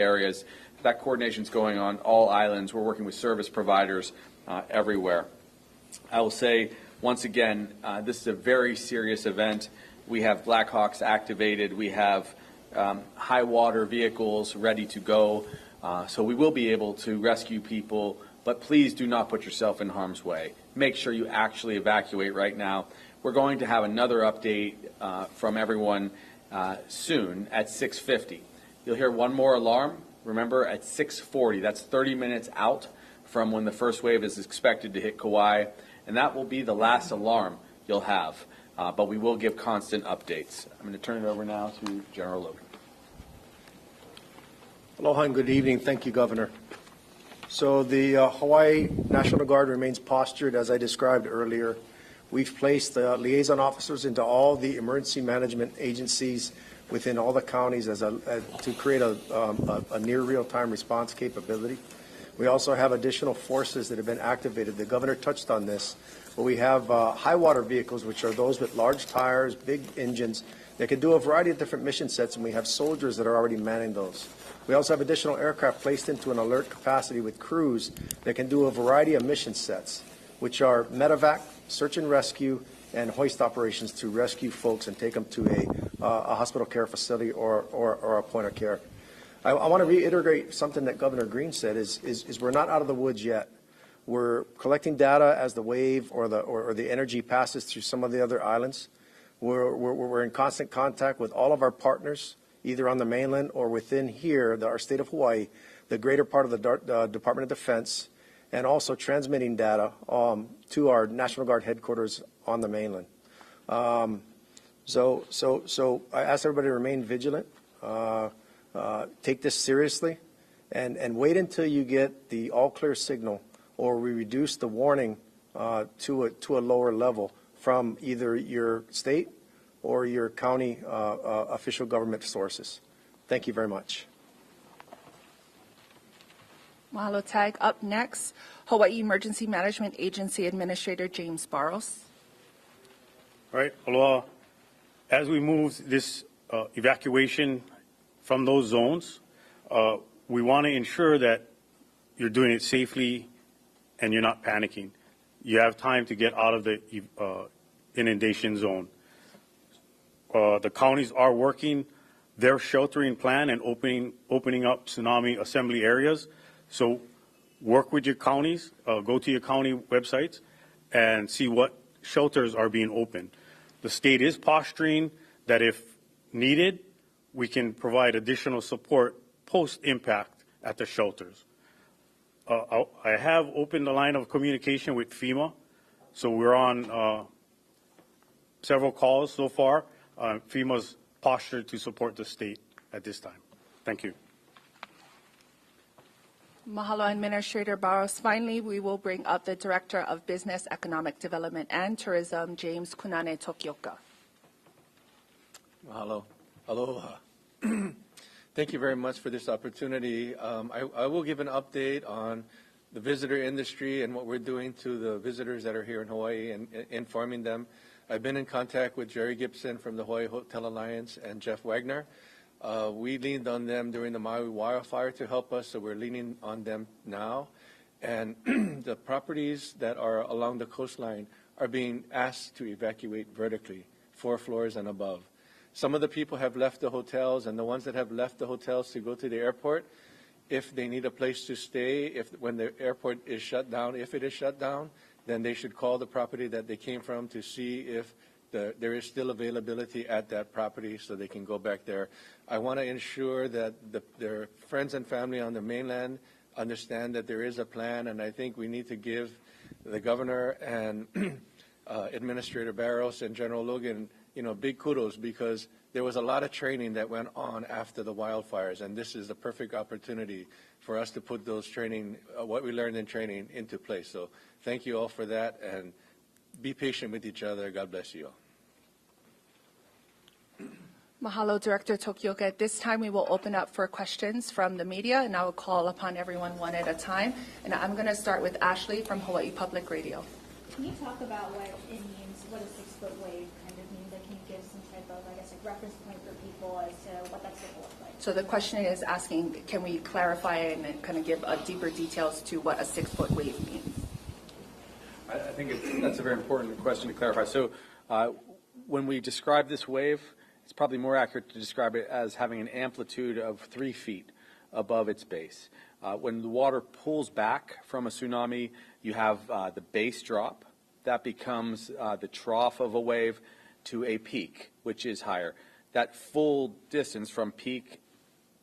areas. That coordination is going on all islands. We're working with service providers everywhere. I will say, once again, this is a very serious event. We have Black Hawks activated. We have high water vehicles ready to go. So we will be able to rescue people, but please do not put yourself in harm's way. Make sure you actually evacuate right now. We're going to have another update from everyone soon at 6:50. You'll hear one more alarm. Remember, at 6:40, that's 30 minutes out from when the first wave is expected to hit Kauai, and that will be the last alarm you'll have. But we will give constant updates. I'm going to turn it over now to General Logan. Aloha and good evening. Thank you, Governor. So the Hawaii National Guard remains postured, as I described earlier. We've placed liaison officers into all the emergency management agencies within all the counties to create a near real-time response capability. We also have additional forces that have been activated. The Governor touched on this, but we have high water vehicles, which are those with large tires, big engines, that can do a variety of different mission sets, and we have soldiers that are already manning those. We also have additional aircraft placed into an alert capacity with crews that can do a variety of mission sets, which are medevac, search and rescue, and hoist operations to rescue folks and take them to a hospital care facility or a point of care. I want to reiterate something that Governor Green said is we're not out of the woods yet. We're collecting data as the wave or the energy passes through some of the other islands. We're in constant contact with all of our partners, either on the mainland or within here, our state of Hawaii, the greater part of the Department of Defense, and also transmitting data to our National Guard headquarters on the mainland. So I ask everybody to remain vigilant, take this seriously, and wait until you get the all-clear signal, or we reduce the warning to a lower level from either your state or your county official government sources. Thank you very much. Mahalo, Tag. Up next, Hawaii Emergency Management Agency Administrator James Barros. All right, aloha. As we move this evacuation from those zones, we want to ensure that you're doing it safely and you're not panicking. You have time to get out of the inundation zone. The counties are working their sheltering plan and opening up tsunami assembly areas. So work with your counties, go to your county websites and see what shelters are being opened. The state is posturing that if needed, we can provide additional support post-impact at the shelters. I have opened the line of communication with FEMA, so we're on several calls so far. FEMA's postured to support the state at this time. Thank you. Mahalo, Administrator Barros. Finally, we will bring up the Director of Business, Economic Development and Tourism, James Kunane Tokioka. Mahalo. Aloha. Thank you very much for this opportunity. I will give an update on the visitor industry and what we're doing to the visitors that are here in Hawaii and informing them. I've been in contact with Jerry Gibson from the Hawaii Hotel Alliance and Jeff Wagner. We leaned on them during the Maui wildfire to help us, so we're leaning on them now. And the properties that are along the coastline are being asked to evacuate vertically, 4 floors and above. Some of the people have left the hotels, and the ones that have left the hotels to go to the airport, if they need a place to stay, when the airport is shut down, if it is shut down, then they should call the property that they came from to see if there is still availability at that property so they can go back there. I want to ensure that their friends and family on the mainland understand that there is a plan, and I think we need to give the governor and Administrator Barros and General Logan, big kudos, because there was a lot of training that went on after the wildfires, and this is the perfect opportunity for us to put those training, what we learned in training, into place. So thank you all for that, and be patient with each other. God bless you all. Mahalo, Director Tokioka. At this time, we will open up for questions from the media, and I will call upon everyone one at a time. And I'm going to start with Ashley from Hawaii Public Radio. Can you talk about what it means, what a 6-foot wave kind of means? Like, can you give some type of, I guess, like reference point for people as to what that's going to look like. So the question is asking, can we clarify and then kind of give deeper details to what a 6-foot wave means? I think that's a very important question to clarify. So when we describe this wave, it's probably more accurate to describe it as having an amplitude of 3 feet above its base. When the water pulls back from a tsunami, you have the base drop. That becomes the trough of a wave to a peak, which is higher. That full distance from peak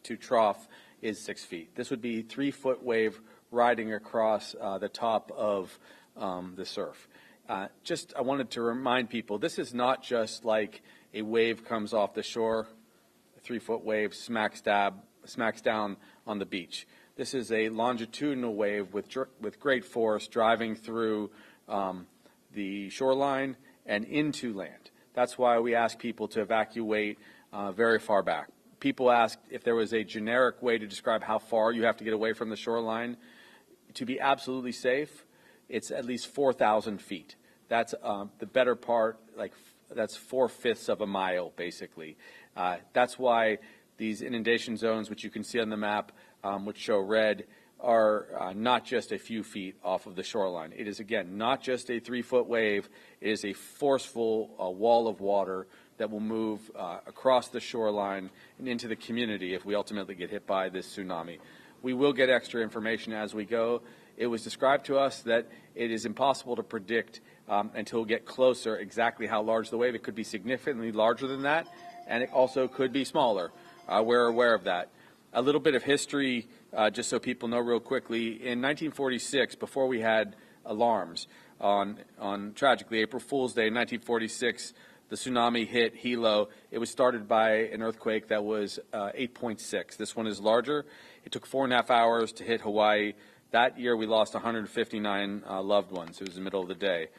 to trough is 6 feet. This would be 3-foot wave riding across the top of the surf. I wanted to remind people, this is not just like a wave comes off the shore, a 3-foot wave smacks down on the beach. This is a longitudinal wave with great force driving through the shoreline and into land. That's why we ask people to evacuate very far back. People asked if there was a generic way to describe how far you have to get away from the shoreline. To be absolutely safe, it's at least 4,000 feet. That's the better part, that's 4/5 of a mile, basically. That's why these inundation zones, which you can see on the map, which show red, are not just a few feet off of the shoreline. It is, again, not just a 3-foot wave. It is a forceful wall of water that will move across the shoreline and into the community if we ultimately get hit by this tsunami. We will get extra information as we go. It was described to us that it is impossible to predict until we get closer exactly how large the wave. It could be significantly larger than that, and it also could be smaller. We're aware of that. A little bit of history, just so people know real quickly. In 1946, before we had alarms, on tragically April Fool's Day in 1946, the tsunami hit Hilo. It was started by an earthquake that was 8.6. This one is larger. It took 4.5 hours to hit Hawaii. That year we lost 159 loved ones. It was the middle of the day.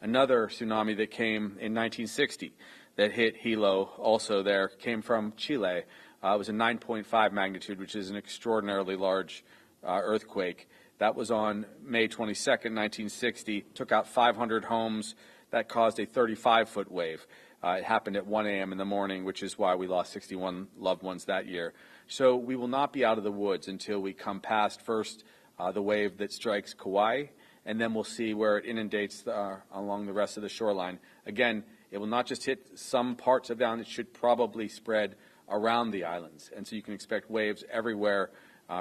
Another tsunami that came in 1960 that hit Hilo, also there, came from Chile. It was a 9.5 magnitude, which is an extraordinarily large earthquake. That was on May 22nd, 1960. Took out 500 homes. That caused a 35-foot wave. It happened at 1 a.m. in the morning, which is why we lost 61 loved ones that year. So we will not be out of the woods until we come past first the wave that strikes Kauai, and then we'll see where it inundates along the rest of the shoreline. Again, it will not just hit some parts of the island. It should probably spread around the islands. And so you can expect waves everywhere,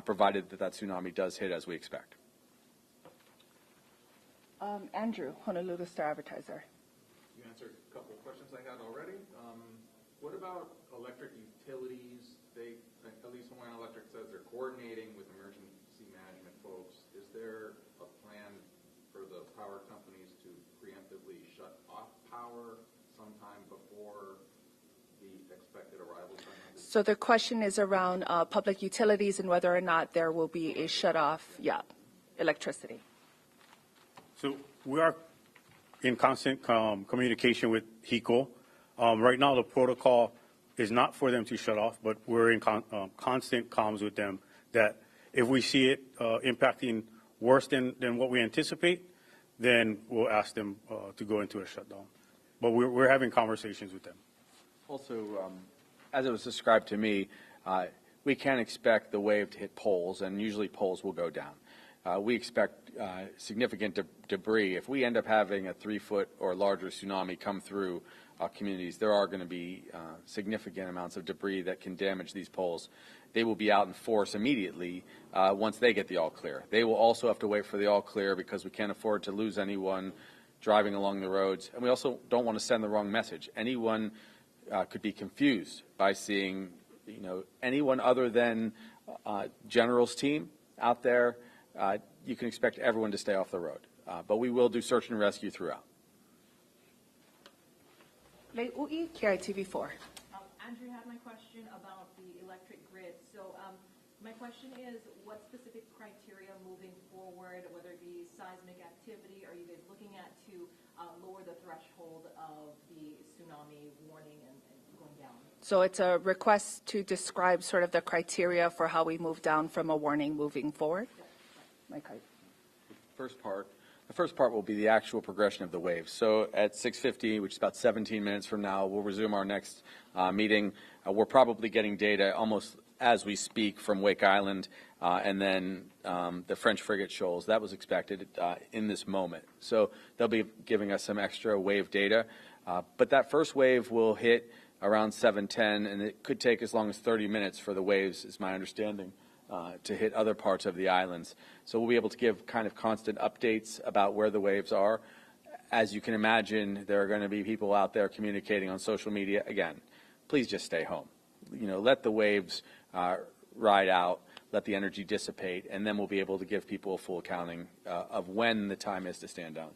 provided that tsunami does hit as we expect. Andrew, Honolulu Star Advertiser. You answered a couple of questions I had already. What about electric utilities? At least Hawaiian Electric says they're coordinating with emergency management folks. Is there a plan for the power companies to preemptively shut off power sometime before the expected arrival time? So the question is around public utilities and whether or not there will be a shut-off, electricity. So we are in constant communication with HECO. Right now, the protocol is not for them to shut off, but we're in constant comms with them that if we see it impacting worse than what we anticipate, then we'll ask them to go into a shutdown. But we're having conversations with them. Also, as it was described to me, we can't expect the wave to hit poles, and usually poles will go down. We expect significant debris. If we end up having a 3-foot or larger tsunami come through communities, there are going to be significant amounts of debris that can damage these poles. They will be out in force immediately once they get the all clear. They will also have to wait for the all clear because we can't afford to lose anyone driving along the roads. And we also don't want to send the wrong message. Anyone could be confused by seeing, anyone other than General's team out there. You can expect everyone to stay off the road. But we will do search and rescue throughout. Lei'ui, KITV4. Andrew had my question about the electric grid. So my question is, what specific criteria moving forward, whether it be seismic activity, are you guys looking at to lower the threshold of the tsunami warning and going down? So it's a request to describe sort of the criteria for how we move down from a warning moving forward? Mike. First part, The first part will be the actual progression of the waves. So at 6:50, which is about 17 minutes from now, we'll resume our next meeting. We're probably getting data almost as we speak from Wake Island and then the French frigate shoals. That was expected in this moment. So they'll be giving us some extra wave data. But that first wave will hit around 7:10, and it could take as long as 30 minutes for the waves, is my understanding, to hit other parts of the islands. So we'll be able to give kind of constant updates about where the waves are. As you can imagine, there are going to be people out there communicating on social media. Again, please just stay home. Let the waves ride out, let the energy dissipate, and then we'll be able to give people a full accounting of when the time is to stand down.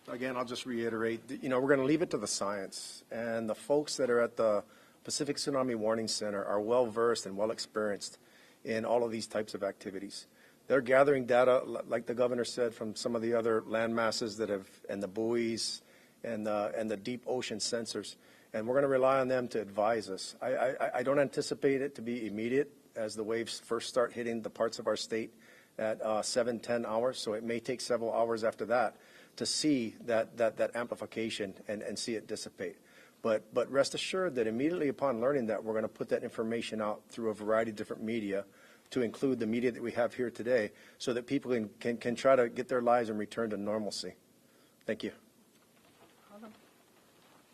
Again, I'll just reiterate, we're going to leave it to the science, and the folks that are at the Pacific Tsunami Warning Center are well-versed and well-experienced in all of these types of activities. They're gathering data, like the governor said, from some of the other land masses and the buoys and the deep ocean sensors, and we're going to rely on them to advise us. I don't anticipate it to be immediate as the waves first start hitting the parts of our state at 7-10 hours, so it may take several hours after that to see that amplification and see it dissipate. But rest assured that immediately upon learning that, we're going to put that information out through a variety of different media, to include the media that we have here today, so that people can try to get their lives and return to normalcy. Thank you.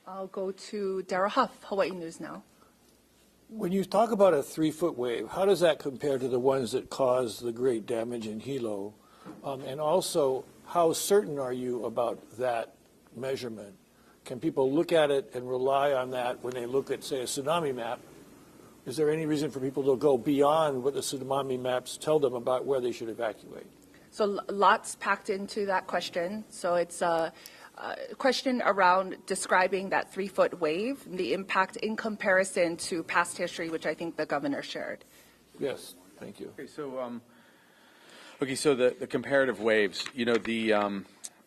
I'll go to Daryl Huff, Hawaii News Now. When you talk about a 3-foot wave, how does that compare to the ones that caused the great damage in Hilo? And also, how certain are you about that measurement? Can people look at it and rely on that when they look at, say, a tsunami map? Is there any reason for people to go beyond what the tsunami maps tell them about where they should evacuate? So lots packed into that question. So it's a question around describing that 3-foot wave, and the impact in comparison to past history, which I think the governor shared. Yes, thank you. Okay, so the comparative waves,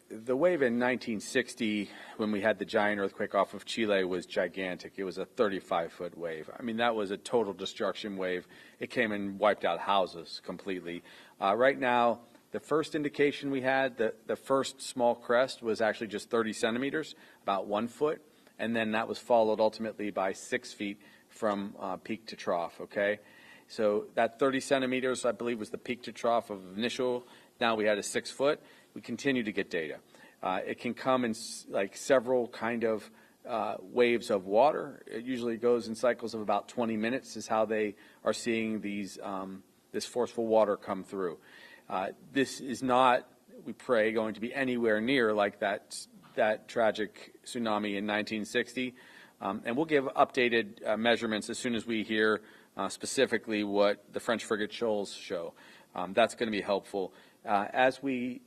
the wave in 1960, when we had the giant earthquake off of Chile, was gigantic. It was a 35-foot wave. I mean, that was a total destruction wave. It came and wiped out houses completely. Right now, the first indication we had, the first small crest was actually just 30 centimeters, about 1 foot, and then that was followed ultimately by 6 feet from peak to trough, okay? So that 30 centimeters, I believe, was the peak to trough of initial. Now we had a 6 foot. We continue to get data. It can come in like several kind of waves of water. It usually goes in cycles of about 20 minutes is how they are seeing these this forceful water come through. This is not, we pray, going to be anywhere near like that tragic tsunami in 1960. And we'll give updated measurements as soon as we hear specifically what the French frigate shoals show. That's going to be helpful. As we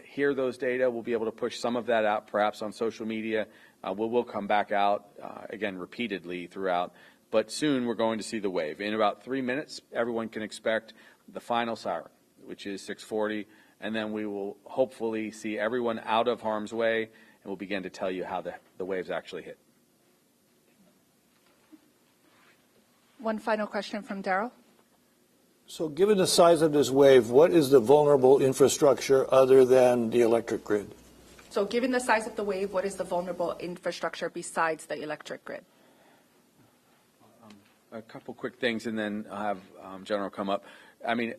hear those data, we'll be able to push some of that out, perhaps on social media. We'll come back out, again, repeatedly throughout. But soon we're going to see the wave. In about 3 minutes, everyone can expect the final siren, which is 6:40, and then we will hopefully see everyone out of harm's way, and we'll begin to tell you how the waves actually hit. One final question from Daryl. So given the size of this wave, what is the vulnerable infrastructure other than the electric grid? So given the size of the wave, what is the vulnerable infrastructure besides the electric grid? A couple quick things, and then I'll have General come up. I mean,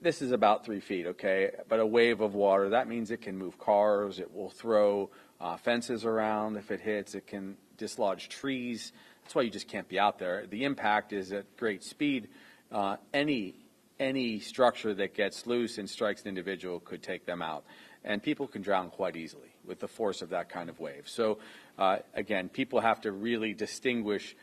this is about 3 feet, okay? But a wave of water, that means it can move cars, it will throw fences around if it hits, it can dislodge trees. That's why you just can't be out there. The impact is at great speed. Any structure that gets loose and strikes an individual could take them out. And people can drown quite easily with the force of that kind of wave. So, again, people have to really distinguish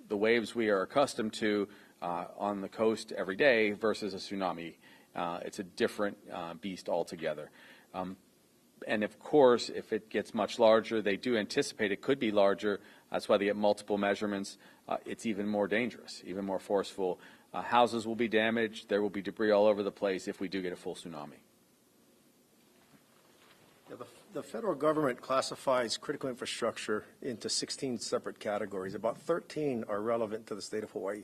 the waves we are accustomed to on the coast every day versus a tsunami. It's a different beast altogether. And, of course, if it gets much larger, they do anticipate it could be larger. That's why they get multiple measurements. It's even more dangerous, even more forceful. Houses will be damaged. There will be debris all over the place if we do get a full tsunami. Yeah, the federal government classifies critical infrastructure into 16 separate categories. About 13 are relevant to the state of Hawaii.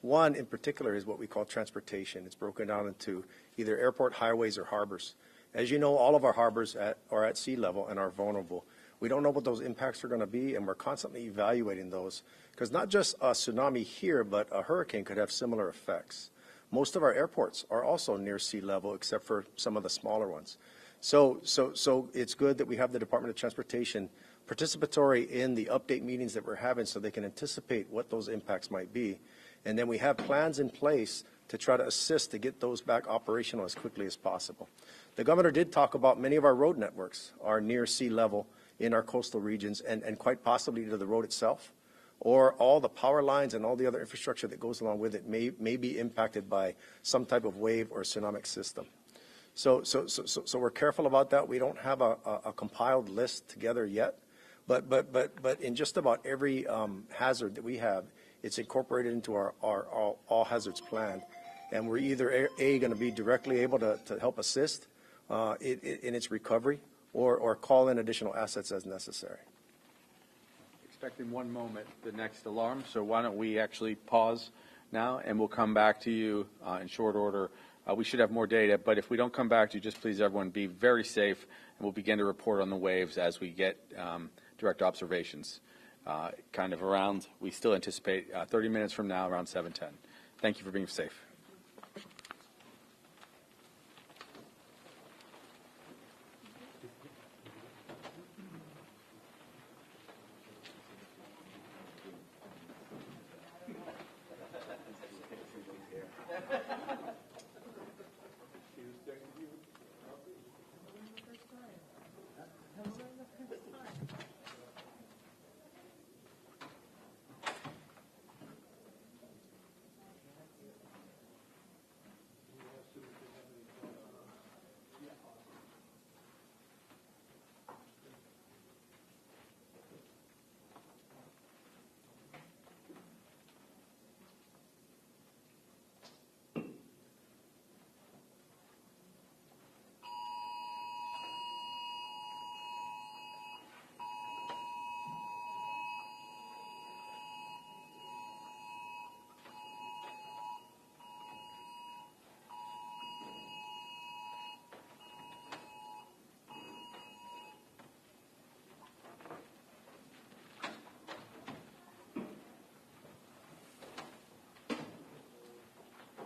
One in particular is what we call transportation. It's broken down into either airport, highways, or harbors. As you know, all of our harbors are at sea level and are vulnerable. We don't know what those impacts are going to be, and we're constantly evaluating those, because not just a tsunami here, but a hurricane could have similar effects. Most of our airports are also near sea level, except for some of the smaller ones. So it's good that we have the Department of Transportation participatory in the update meetings that we're having, so they can anticipate what those impacts might be. And then we have plans in place to try to assist to get those back operational as quickly as possible. The governor did talk about many of our road networks are near sea level in our coastal regions, and quite possibly to the road itself, or all the power lines and all the other infrastructure that goes along with it may be impacted by some type of wave or tsunamic system. So we're careful about that. We don't have a compiled list together yet, but in just about every hazard that we have, it's incorporated into our all hazards plan, and we're either going to be directly able to help assist in its recovery, or call in additional assets as necessary. Expect in one moment the next alarm, so why don't we actually pause now, and we'll come back to you in short order. We should have more data, but if we don't come back to you, just please, everyone, be very safe, and we'll begin to report on the waves as we get direct observations. Kind of around, we still anticipate 30 minutes from now, around 7:10. Thank you for being safe.